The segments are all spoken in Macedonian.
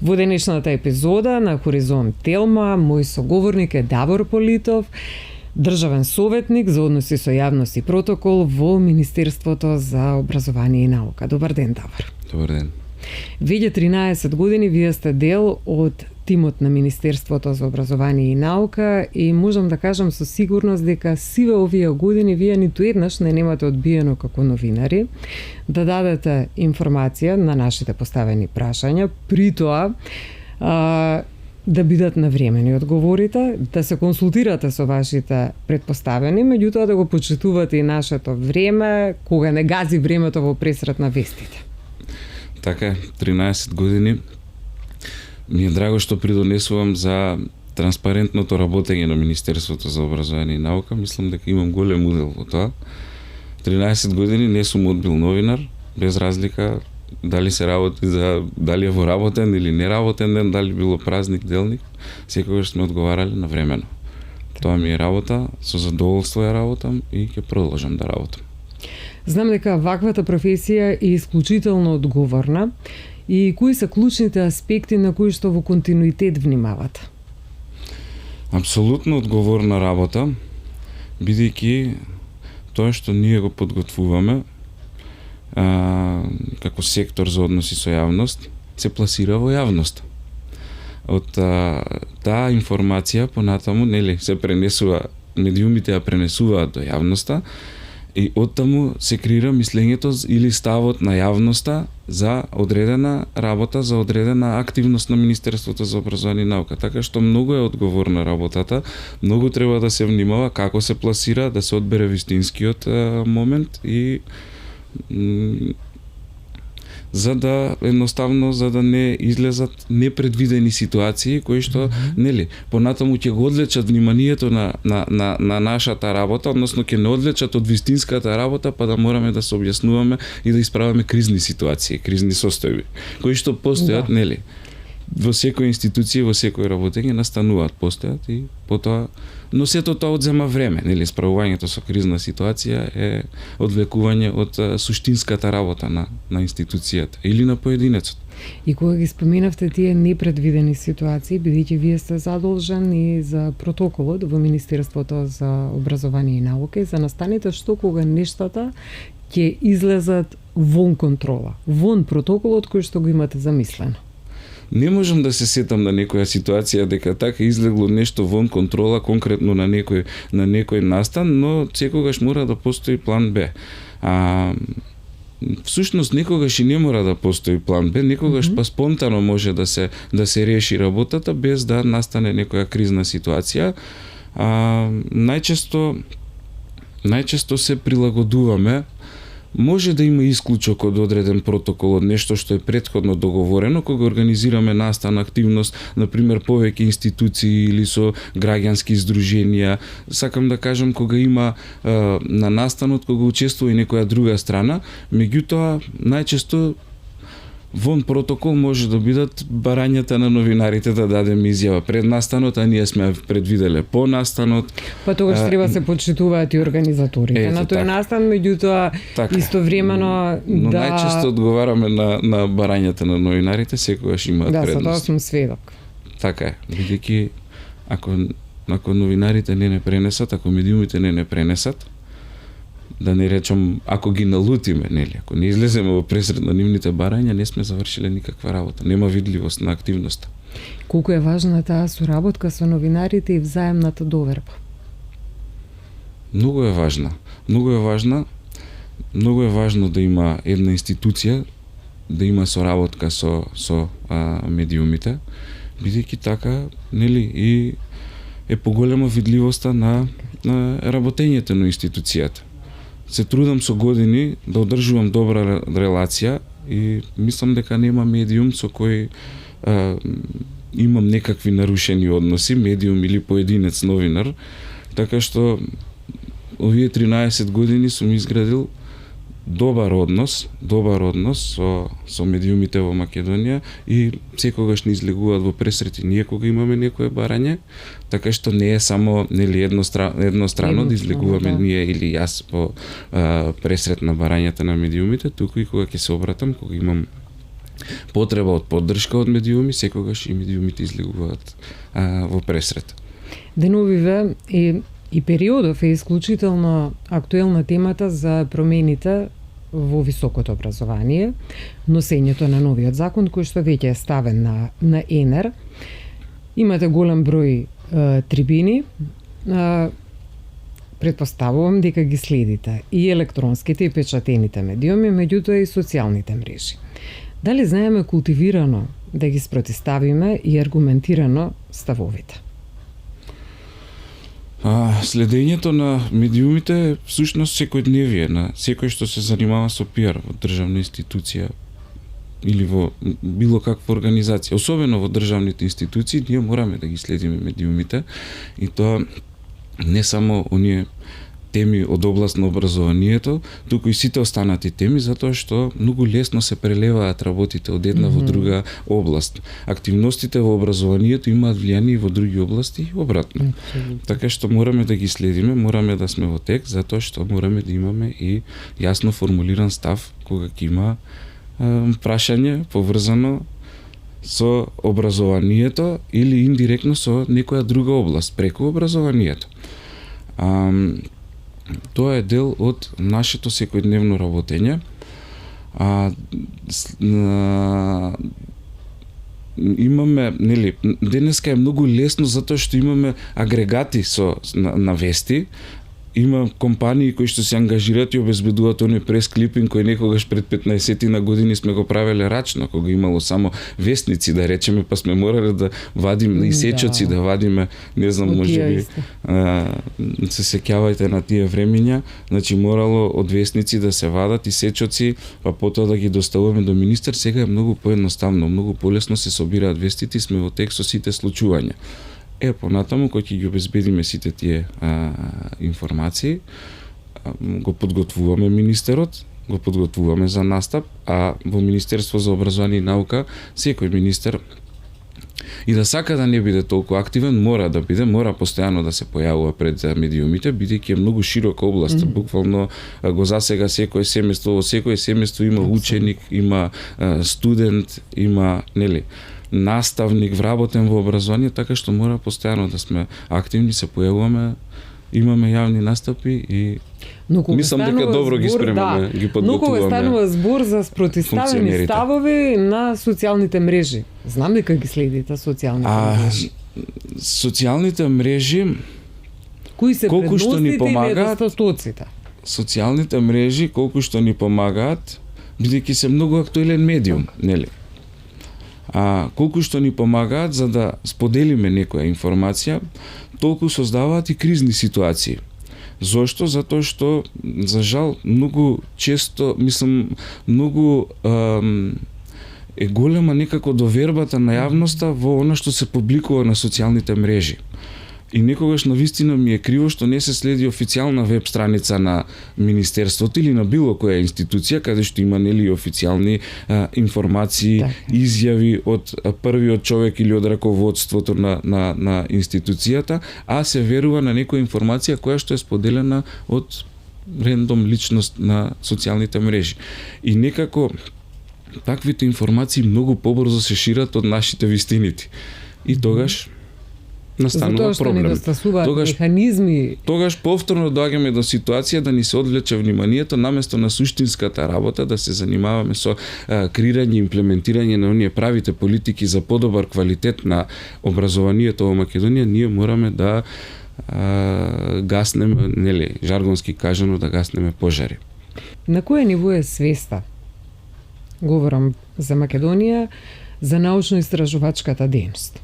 Во денешната епизода на Хоризонт Телма, мој соговорник е Давор Политов, државен советник за односи со јавност и протокол во Министерството за образование и наука. Добар ден, Давор. Добар ден. Веќе 13 години вие сте дел од тимот на Министерството за образование и наука и можам да кажам со сигурност дека сиве овие години вие ниту еднаш не немате одбиено како новинари да дадете информација на нашите поставени прашања, при тоа да бидат навремени одговорите, да се консултирате со вашите предпоставени, меѓутоа да го почитувате и нашето време, кога не гази времето во пресрет на вестите. Така, 13 години. Ми е драго што придонесувам за транспарентното работење на Министерството за образование и наука. Мислам дека имам голем удел во тоа. 13 години не сум одбил новинар, без разлика дали се работи за дали е во работен или неработен ден, дали било празник, делник, секогаш сме одговарале навремено. Тоа ми е работа, со задоволство ја работам и ќе продолжам да работам. Знам дека ваквата професија е исклучително одговорна и кои се клучните аспекти на кои што во континуитет внимавате? Апсолутно одговорна работа, бидејќи тоа што ние го подготвуваме како сектор за односи со јавност, се пласира во јавност. Од таа информација понатаму, нели, се пренесува, медиумите ја пренесуваат до јавноста, и оттаму се креира мислењето или ставот на јавноста за одредена работа, за одредена активност на Министерството за образование и наука. Така што многу е одговорна работата, многу треба да се внимава како се пласира, да се одбере вистинскиот момент и за да едноставно за да не излезат непредвидени ситуации кои што нели понатаму ќе го одлечат вниманието на нашата работа, односно ќе не одлечат од вистинската работа, па да мораме да се објаснуваме и да исправаме кризни ситуации, кризни состојби кои што постојат, нели во секоја институција, во секој работење настануваат, постојат и потоа, но сето тоа одзема време, нели, справувањето со кризна ситуација е одвлекување од суштинската работа на институцијата или на поединецот. И кога ги споменавте тие непредвидени ситуации, бидејќи вие сте задолжени за протоколот во Министерството за образование и наука и за настаните што кога нештата ќе излезат вон контрола, вон протоколот кој што го имате замислено. Не можам да се сетам на некоја ситуација дека така излегло нешто вон контрола конкретно на некој настан, но секогаш мора да постои план Б. Всушност некогаш и не мора да постои план Б, некогаш па спонтано може да се реши работата без да настане некоја кризна ситуација. Најчесто се прилагодуваме. Може да има исклучок од одреден протокол од нешто што е претходно договорено кога организираме настан активност, например повеќе институции или со граѓански здруженија. Сакам да кажам кога има на настанот кога учествува и некоја друга страна, меѓутоа најчесто вон протокол може да бидат барањата на новинарите да дадеме изјава пред настанот, а ние сме предвиделе по настанот. Па тогаш треба се почитуваат и организаторите на тој настан, меѓутоа истовремено но најчесто одговараме на барањата на новинарите, секогаш имаат предност. Да, тоа сум сведок. Така е, бидејќи ако новинарите не пренесат, ако медиумите не пренесат, да не речам, ако ги налутиме, нели, ако не излеземе во пресред на нивните барања, не сме завршиле никаква работа, нема видливост на активноста. Колку е важна таа соработка со новинарите и взаемната доверба? Многу е важна. Многу е важно да има една институција, да има соработка со медиумите, бидејќи така, нели, и е поголема видливоста на работењето на институцијата. Се трудам со години да одржувам добра релација и мислам дека нема медиум со кој имам некакви нарушени односи, медиум или поединец новинар, така што овие 13 години сум изградил добар однос со медиумите во Македонија и секогаш не излегуваат во пресрети. Ние кога имаме некое барање, така што не е само нели еднострано да излегуваме ние или јас по пресрет на барањата на медиумите, туку и кога ќе се обратам, кога имам потреба од поддршка од медиуми, секогаш и медиумите излегуваат во пресрет. Деновиве и периодов е исклучително актуелна темата за промените во високото образование, носењето на новиот закон кој што веќе е ставен на ЕНЕР. Имате голем број трибини, предпоставувам дека ги следите и електронските и печатените медиуми, меѓутоа и социјалните мрежи. Дали знаеме култивирано да ги спротиставиме и аргументирано ставовите? Следењето на медиумите е всушност секојдневие на секој што се занимава со пиар во државна институција или во било каква организација, особено во државните институции, ние мораме да ги следиме медиумите, и тоа не само оние теми од област на образованието, туку и сите останати теми, затоа што многу лесно се прелеваат работите од една во друга област. Активностите во образованието имаат влијание во други области и обратно. Така што мораме да ги следиме, мораме да сме во тек, затоа што мораме да имаме и јасно формулиран став кога ќе има прашање поврзано со образованието или индиректно со некоја друга област преку образованието. Тоа е дел од нашето секојдневно работење. Имаме, нели, денеска е многу лесно затоа што имаме агрегати на вести. Има компании кои што се ангажираат и обезбедуваат оној прес-клипинг кој некогаш пред 15 на години сме го правеле рачно, кога имало само вестници, да речеме, па сме морале да вадиме и сечоци, да вадиме, не знам, можеби се сеќавајте на тие времиња, значи морало од вестници да се вадат и сечоци, па потоа да ги доставуваме до министер. Сега е многу поедноставно, многу полесно се собираат вестите и сме во тек со сите случувања. Понатаму, кој ќе ги обезбедиме сите тие информации, го подготвуваме министерот, го подготвуваме за настап, а во Министерство за образование и наука секој министер и да сака да не биде толку активен, мора постојано да се појавува пред медиумите, бидејќи е многу широка област, буквално го засега секое семејство, во секое семејство има ученик, има студент, има, нели, наставник вработен во образование, така што мора постојано да сме активни, се појавуваме, имаме јавни настапи и мислам дека добро ги спремаме, ги подготуваме. Но кога станува збор за спротиставени ставови на социјалните мрежи, знам дека ги следите социјалните мрежи. Социјалните мрежи кои се колку што ни помагаат, недостатоците? Социјалните мрежи колку што ни помагаат, бидејќи се многу актуелен медиум, нели? Колку што ни помагаат за да споделиме некоја информација, толку создаваат и кризни ситуации. Зошто? Затоа што, за жал, многу често, многу е голема некако довербата на јавноста во она што се публикува на социјалните мрежи. И некогаш навистина ми е криво што не се следи официјална веб страница на Министерството или на било која институција каде што има, нели, официјални информации, изјави од првиот човек или од раководството на институцијата, а се верува на некоја информација која што е споделена од рендом личност на социјалните мрежи. И некако таквите информации многу побрзо се шират од нашите вистините. И тогаш настанува проблем. Тогаш повторно доаѓаме до ситуација да ни се одвлече вниманието наместо на суштинската работа, да се занимаваме со креирање и имплементирање на оние правите политики за подобар квалитет на образованието во Македонија. Ние мораме да гаснеме, нели, жаргонски кажано, да гаснеме пожари. На кое ниво е свеста? Говорам за Македонија, за научно-истражувачката дејност.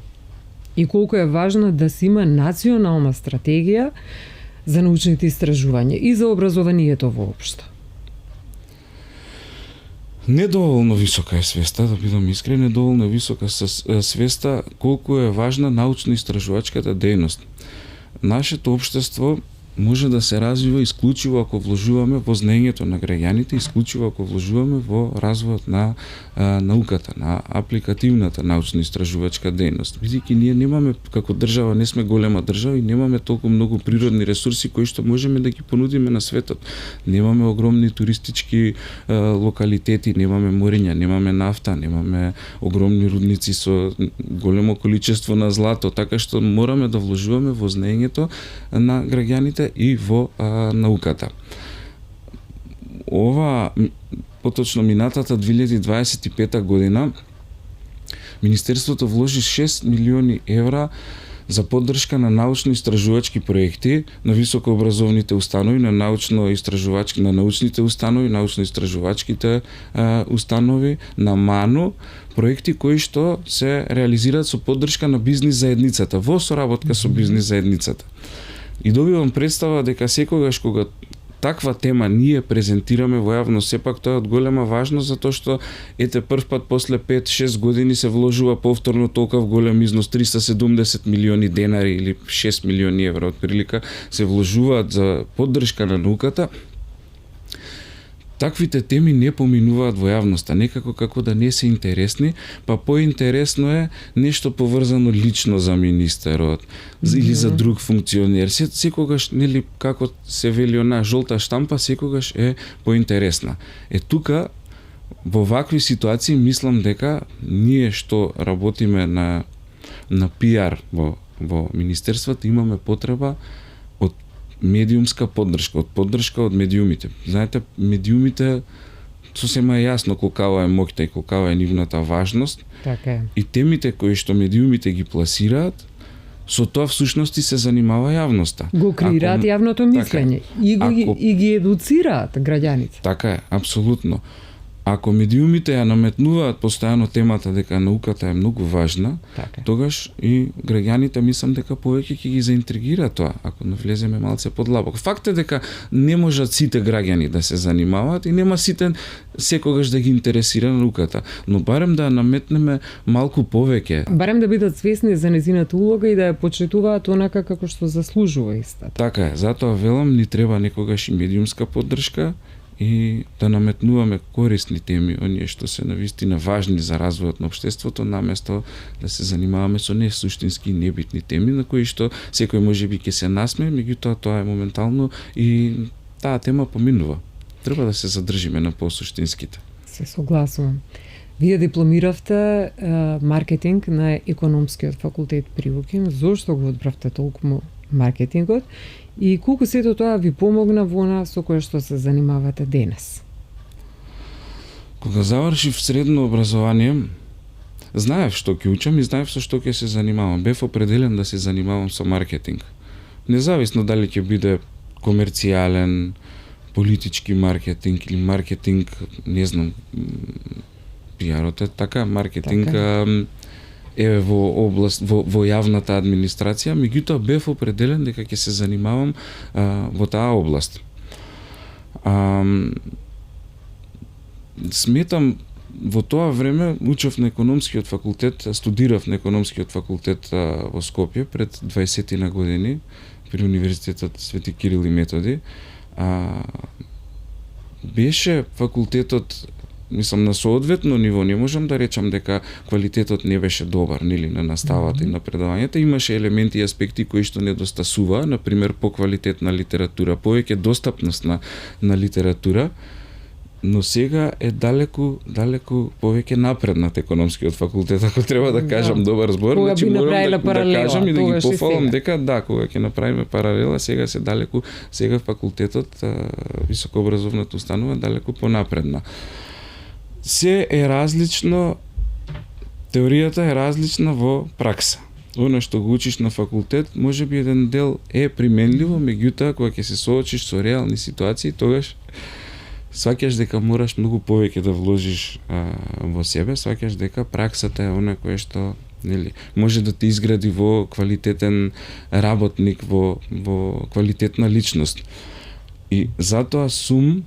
И колку е важно да се има национална стратегија за научните истражувања и за образованието воопшто. Недоволно висока е свеста, да бидам искрен, недоволно висока свеста колку е важна научно-истражувачката дејност. Нашето општество може да се развива исклучиво ако вложуваме во знаењето на граѓаните, исклучиво ако вложуваме во развојот на науката, на апликативната научно-истражувачка дејност. Бидејќи ние немаме, како држава, не сме голема држава и немаме толку многу природни ресурси кои што можеме да ги понудиме на светот. Немаме огромни туристички локалитети, немаме мориња, немаме нафта, немаме огромни рудници со големо количество на злато, така што мораме да вложуваме во знаењето на граѓаните и во науката. Ова, поточно минатата 2025 година, Министерството вложи 6 милиони евра за поддршка на научно-истражувачки проекти на високообразовните установи, на научните установи, научно-истражувачките установи, на МАНУ, проекти кои што се реализираат со поддршка на бизнис заедницата, во соработка со бизнис заедницата. И добивам представа дека секогаш кога таква тема ние презентираме во јавност, сепак тоа е од голема важност, затоа што прв пат после 5-6 години се вложува повторно толков голем износ, 370 милиони денари или 6 милиони евра од прилика се вложуваат за поддршка на науката. Таквите теми не поминуваат во јавноста, некако како да не се интересни, па поинтересно е нешто поврзано лично за министерот или за друг функционер. Секогаш, нели, како се вели она жолта штампа, секогаш е поинтересна. Тука, во вакви ситуации, мислам дека ние што работиме на пиар во министерството, имаме потреба медиумска поддршка, од поддршка од медиумите. Знаете, медиумите сосема е јасно колкава е моќта и колкава е нивната важност. Така е. И темите кои што медиумите ги пласираат, со тоа всушност се занимава јавноста. Го креираат јавното мислење и ги едуцираат граѓаните. Така е, апсолутно. Ако медиумите ја наметнуваат постојано темата дека науката е многу важна, така, тогаш и граѓаните мислам дека повеќе ќе ги заинтригира тоа, ако навлеземе малце подлабоко. Факт е дека не можат сите граѓани да се занимаваат и нема сите секогаш да ги интересира науката, но барем да наметнеме малку повеќе. Барем да бидат свесни за незината улога и да ја почитуваат онака како што заслужува истата. Така е, затоа велам ни треба некогаш и медиумска поддршка и да наметнуваме корисни теми, оние што се навистина важни за развојот на општеството, наместо да се занимаваме со несуштински и небитни теми, на кои што секој можеби ќе се насмее, меѓутоа тоа е моментално и таа тема поминува. Треба да се задржиме на посуштинските. Се согласувам. Вие дипломиравте маркетинг на економскиот факултет при УКИМ. Зошто го одбравте толку маркетингот? И колку сето тоа ви помогна во она со кое што се занимавате денес? Кога завршив средно образование, знаев што ќе учам и знаев со што ќе се занимавам. Бев определен да се занимавам со маркетинг. Независно дали ќе биде комерцијален, политички маркетинг или маркетинг, не знам, пиарот е така, маркетинг е во област, во јавната администрација, меѓутоа бев определен дека ќе се занимавам во таа област. Сметам, во тоа време учев на економскиот факултет, студирав на економскиот факултет во Скопје пред 20 на години при Универзитетот Свети Кирил и Методи. Беше факултетот, мислам, на соодветно ниво, не можам да речам дека квалитетот не беше добар, нели, на наставата и на предавањата. Имаше елементи и аспекти кои што недостасува, например, поквалитетна литература, повеќе достапност на литература, но сега е далеку повеќе напреднат економскиот факултет, ако треба да кажам добар збор. Кога би направила паралела, да кажам и да ги пофалам дека да, кога ќе направиме паралела, сега се далеку, сега факултетот, високообразовната установа далеку понапредна. Се е различно, теоријата е различна во пракса. Оно што го учиш на факултет, може би еден дел е применливо, меѓутоа кога ќе се соочиш со реални ситуации, тогаш сваќаш дека мораш многу повеќе да вложиш во себе, сваќаш дека праксата е она кое што, нели, може да те изгради во квалитетен работник, во квалитетна личност. И затоа сум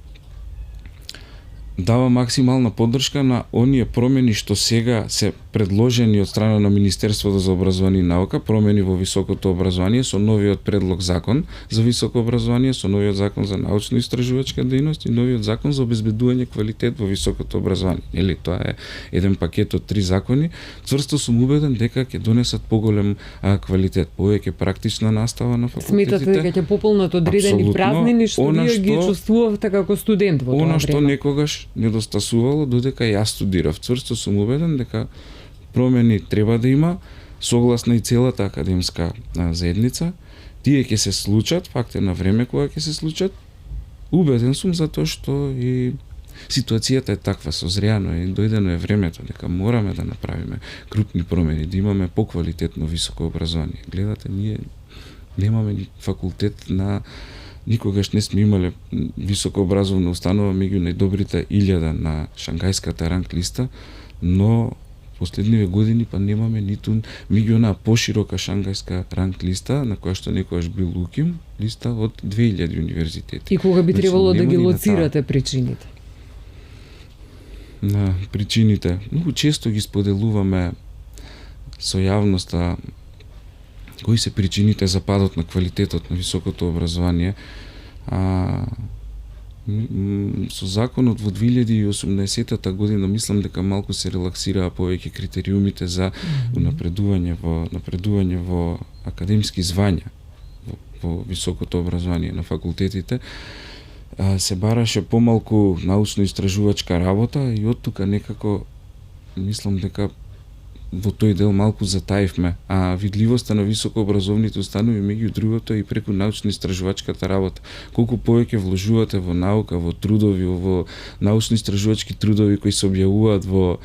дава максимална поддршка на оние промени што сега се предложени од страна на Министерството за образование и наука, промени во високото образование со новиот предлог закон за високо образование, со новиот закон за научно-истражувачка дејност и новиот закон за обезбедување квалитет во високото образование. Или тоа е еден пакет од 3 закони. Цврсто сум убеден дека ќе донесат поголем квалитет, повеќе практична настава на факултетите. Сметате дека ќе пополнат одредени празнини што вие ги чувствувавте како студент во тоа време? Она што некогаш недостасувало додека јас студирав. Цврсто сум убеден дека промени треба да има, согласна и целата академска заедница. Тие ќе се случат, факт е на време кога ќе се случат. Убеден сум затоа што и ситуацијата е таква, созряно и дојдено е времето дека мораме да направиме крупни промени, да имаме поквалитетно високо образование. Гледате, ние немаме факултет на никогаш не сме имале високо образовна установа меѓу најдобрите 1000 на Шангајската ранг листа, но последниве години па немаме ниту меѓу на поширока Шангајска ранг листа на која што некогаш бил УКИМ, листа од 2000 универзитети. И кога би требало да ги лоцирате причините? На причините, многу често ги споделуваме со јавноста кои се причините за падот на квалитетот на високото образование. Со законот во 2018 година мислам дека малку се релаксираа повеќе критериумите за напредување во академски звања во високото образование на факултетите. Се бараше помалку научно-истражувачка работа и од тука некако мислам дека во тој дел малку затаивме, а видливоста на високообразовните установи меѓу другото и преку научно-истражувачката работа. Колку повеќе вложувате во наука, во трудови, во научно-истражувачки трудови кои се објавуваат во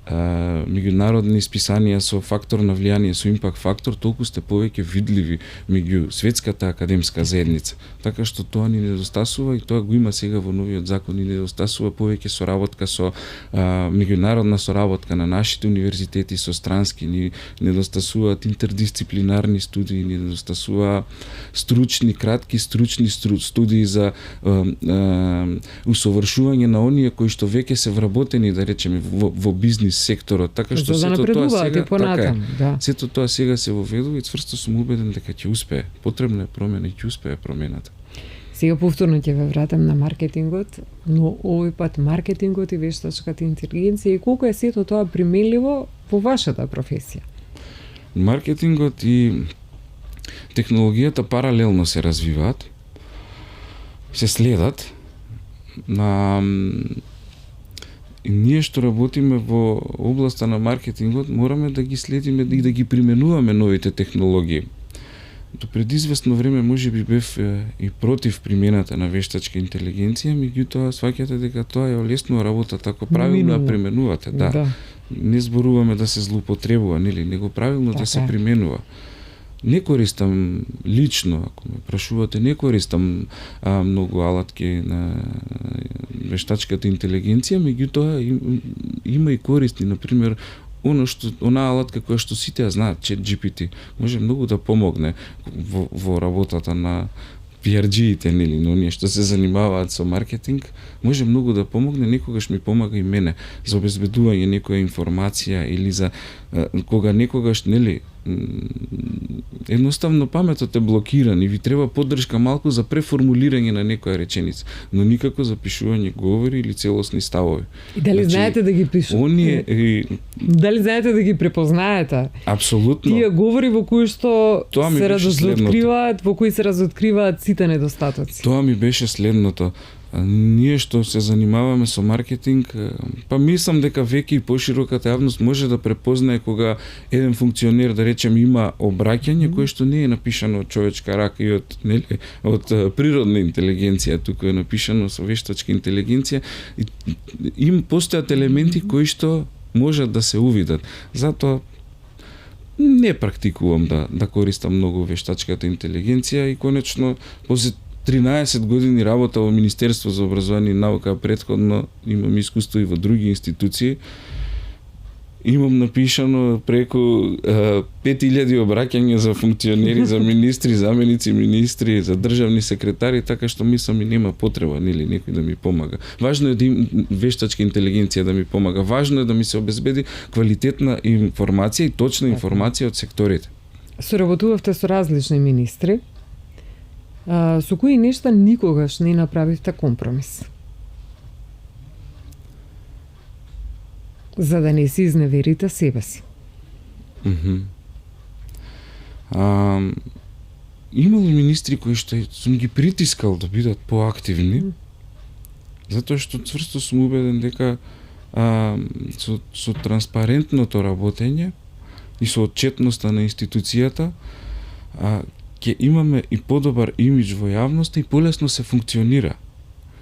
меѓународни списанија со фактор на влијание, со импакт фактор, толку сте повеќе видливи меѓу светската академска заедница. Така што тоа ни недостасува и тоа го има сега во новиот закон, ни недостасува повеќе соработка со меѓународна соработка на нашите универзитети со странски, ни недостасуваат интердисциплинарни студии, ни недостасува стручни, кратки стручни студии за усовршување на оние кои што веќе се вработени, да речеме, во бизнис секторот, така што сето тоа сега сето тоа сега се воведува и цврсто сум убеден дека ќе успее. Потребна е промена и ќе успее промената. Сега повторно ќе ве вратам на маркетингот, но овој пат маркетингот и вештачката интелигенција и колку е сето тоа применливо во вашата професија? Маркетингот и технологијата паралелно се развиваат, се следат на и ние што работиме во областа на маркетингот мораме да ги следиме и да ги применуваме новите технологии. До пред известно време можеби бев и против примената на вештачка интелигенција, меѓутоа сваќате дека тоа е олеснува работата ако правилно ја применувате, да. Не зборуваме да се злоупотребува, нели, него правилно да се применува. Не користам лично, ако ме прашувате, не користам многу алатки на вештачката интелигенција, меѓутоа има и користни, например, она алатка која што сите ја знаат, ChatGPT, може многу да помогне во работата на PR-джиите, нели, но оние што се занимаваат со маркетинг, може многу да помогне, некогаш ми помага и мене за обезбедување некоја информација или за кога некогаш, нели, едноставно паметот е блокиран и ви треба поддршка малку за преформулирање на некоја реченица, но никако за пишување говори или целосни ставови. И дали знаете да ги пишете? Дали знаете да ги препознаете? Апсолутно. Тие говори во кои што се разоткриваат, во кои се разоткриваат сите недостатоци. Тоа ми беше следното. Ние што се занимаваме со маркетинг, па мислам дека веќе и пошироката јавност може да препознае кога еден функционер, да речем, има обраќање кое што не е напишано од човечка рака и од природна интелигенција, туку е напишано со вештачка интелигенција, им постојат елементи кои што можат да се увидат. Затоа не практикувам да користам многу вештачката интелигенција и конечно после 13 години работа во Министерство за образование и наука, претходно имам искуство и во други институции имам напишано преку 5000 обраќања за функционери, за министри, заменици министри, за државни секретари, така што мислам и нема потреба нели некој да ми помага. Важно е да вештачка интелигенција да ми помага. Важно е да ми се обезбеди квалитетна информација и точна информација од секторите. Соработувавте со различни министри. Со кои нешта никогаш не направивте компромис? За да не си изневерите себе си. Имало министри кои што сум ги притискал да бидат поактивни, затоа што цврсто сум убеден дека со транспарентното работење и со отчетноста на институцијата ќе имаме и подобар имидж во јавноста и полесно се функционира.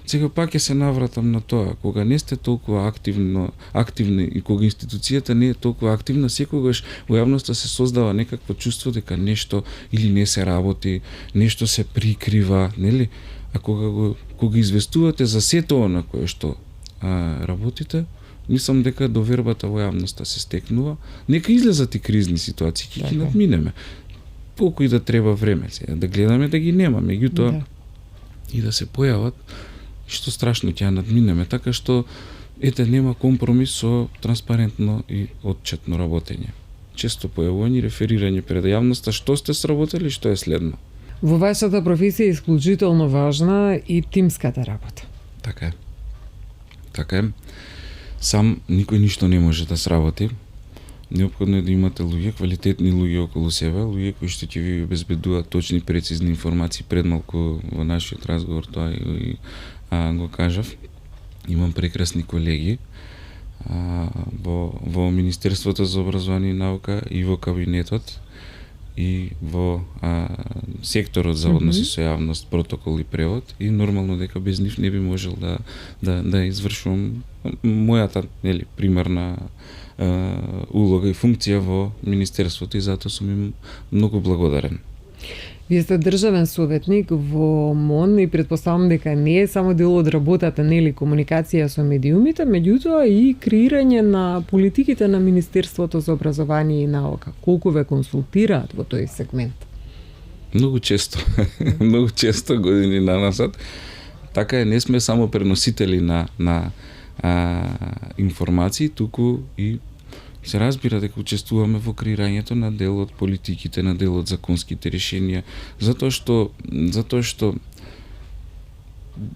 Сега пак ќе се навратам на тоа, кога не сте толку активни и кога институцијата не е толку активна, секогаш во јавноста се создава некакво чувство дека нешто или не се работи, нешто се прикрива, нели? А кога известувате за сето она кое што работите, мислам дека довербата во јавноста се стекнува. Нека излезат и кризни ситуации, ќе ги надминеме. Колку и да треба време, сега да гледаме да ги нема, меѓутоа и да се појават, што страшно ќе надминеме, така што ете нема компромис со транспарентно и отчетно работење. Често појавување и реферирање пред јавноста што сте сработили, што е следно. Во вашата професија е исклучително важна и тимската работа. Така е. Така е. Сам никој ништо не може да сработи. Неопходно е да имате луѓе, квалитетни луѓе околу себе, луѓе кои што ќе ви обезбедуваат точни, прецизни информации. Пред малку во нашиот разговор тоа и го кажав. Имам прекрасни колеги во Министерството за образование и наука и во кабинетот и во секторот за односи со јавност, протокол и превод, и нормално дека без нив не би можел да извршувам мојата примарна улога и функција во Министерството, и затоа сум им многу благодарен. Вие сте државен советник во МОН и претпоставам дека не е само дел од работата, нели, комуникација со медиумите, меѓутоа и креирање на политиките на Министерството за образование и наука. Колку ве консултираат во тој сегмент? Многу често. Многу често, години наназад. Така е, не сме само преносители на информации, туку и се разбира дека учествуваме во креирањето на дел од политиките, на дел од законските решенија, затоа што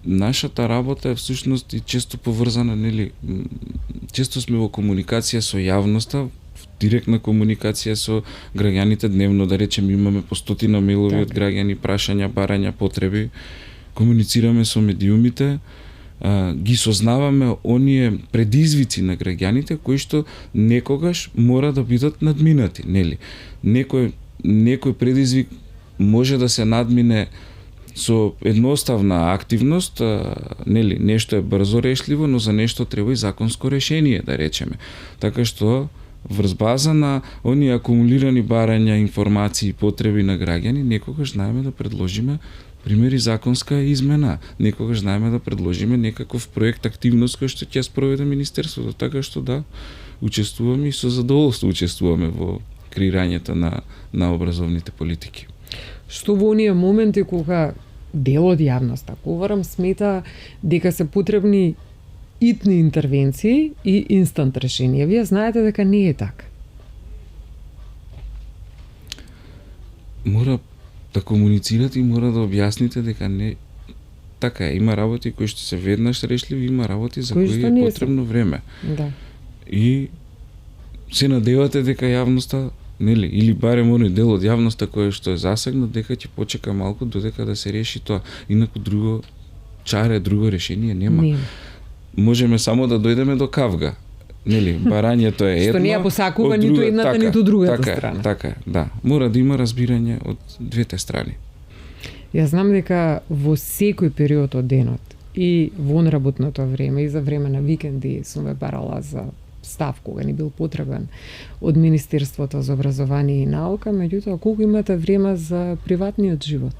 нашата работа е всушност и често поврзана, нели, често сме во комуникација со јавноста, директна комуникација со граѓаните дневно, да речем, имаме по 100 мејлови од граѓани, прашања, барања, потреби, комуницираме со медиумите, ги сознаваме оние предизвици на граѓаните кои што некогаш мора да бидат надминати, нели? Некој предизвик може да се надмине со едноставна активност, нели, нешто е брзо решливо, но за нешто треба и законско решение, да речеме. Така што врз база на оние акумулирани барања, информации и потреби на граѓани, некогаш знаеме да предложиме примери законска измена, некогаш знаеме да предложиме некаков проект, активност кој што ќе спроведе Министерството, така што да, учествуваме и со задоволство учествуваме во креирањето на образовните политики. Што во оние моменти кога дел од јавноста, говорам, смета дека се потребни итни интервенции и инстант решенија, вие знаете дека не е така? Мора да комуницирате и мора да објасните дека не така е. Има работи кои што се веднаш решливи, има работи за кои е потребно време. Да. И се надевате дека јавноста, нели, или барем оној дел од јавноста кој што е засегнат, дека ќе почека малку додека да се реши тоа. Инаку друго чаре, друго решение нема. Можеме само да дојдеме до кавга. Нели, барањето е едно. Што не ја посакува ниту едната, ниту другата страна. Така, да. Мора да има разбирање од двете страни. Јас знам дека во секој период од денот и во работното време и за време на викенди сум ве барала за став кога ни бил потребен од Министерството за образование и наука, меѓутоа колку имате време за приватниот живот?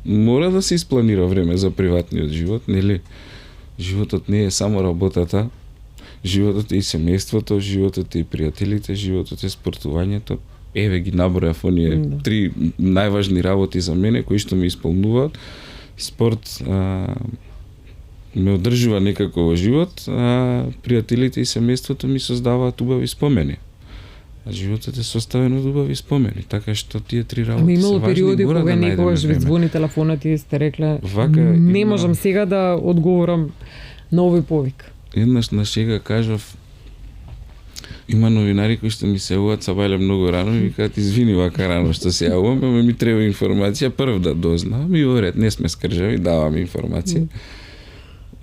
Мора да се испланира време за приватниот живот, нели? Животот не е само работата животот е и семејството, животот е и пријателите, животот е спортувањето. Еве ги набројав оние три најважни работи за мене кои што ме исполнуваат. Спорт ме одржува некако во живот, а пријателите и семејството ми создаваат убави спомени. А животот е составен од убави спомени, така што тие три работи се важни. Имало периоди кога некогаш ви звони телефонот и сте рекле не можам сега да одговорам на овој повик. Еднаш на шега кажав, има новинари кои што ми се јавуваат сабајле многу рано и викаат извини вака рано што се јавувам, ама ми треба информација прв да дознам и во ред, не сме скржави, давам информација.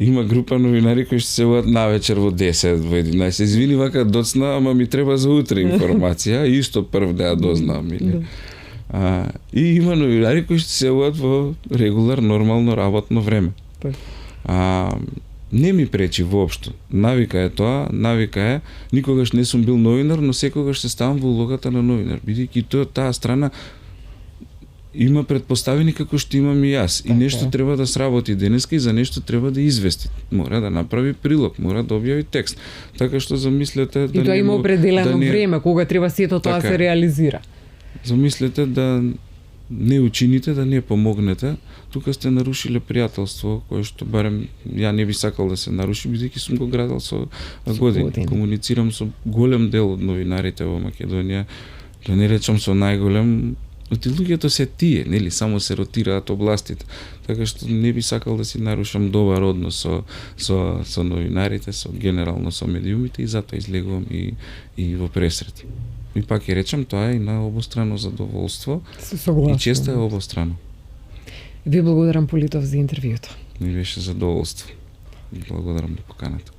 Има група новинари кои што се јавуваат навечер во 10, во 11. Извини вака доцна, ама ми треба за утре информација, исто прв да ја дознам или. И има новинари кои што се јавуваат во регулар нормално работно време. Не ми пречи воопшто. Навика е тоа, навика е, никогаш не сум бил новинар, но секогаш се ставам во улогата на новинар, бидејќи таа страна има предпоставени како што имам и јас. И нешто треба да сработи денеска и за нешто треба да извести. Мора да направи прилог, мора да објави текст. Така што замислете да и тоа има определено време кога треба сето тоа се реализира. Замислете да не учините, да не помогнете, тука сте нарушиле пријателство кое што барем ја не би сакал да се наруши, бидејќи сум го градел со години. Комуницирам со голем дел од новинарите во Македонија, да не речам со најголем. Оти луѓето се тие, нели, само се ротираат областите. Така што не би сакал да си нарушам добар однос со новинарите, со генерално со медиумите и затоа излегувам и во пресрети. И пак ќе речам, тоа е и на обострано задоволство. И често е обострано. Ви благодарам, Политов, за интервјуто. Ми беше задоволство. Благодарам на поканата.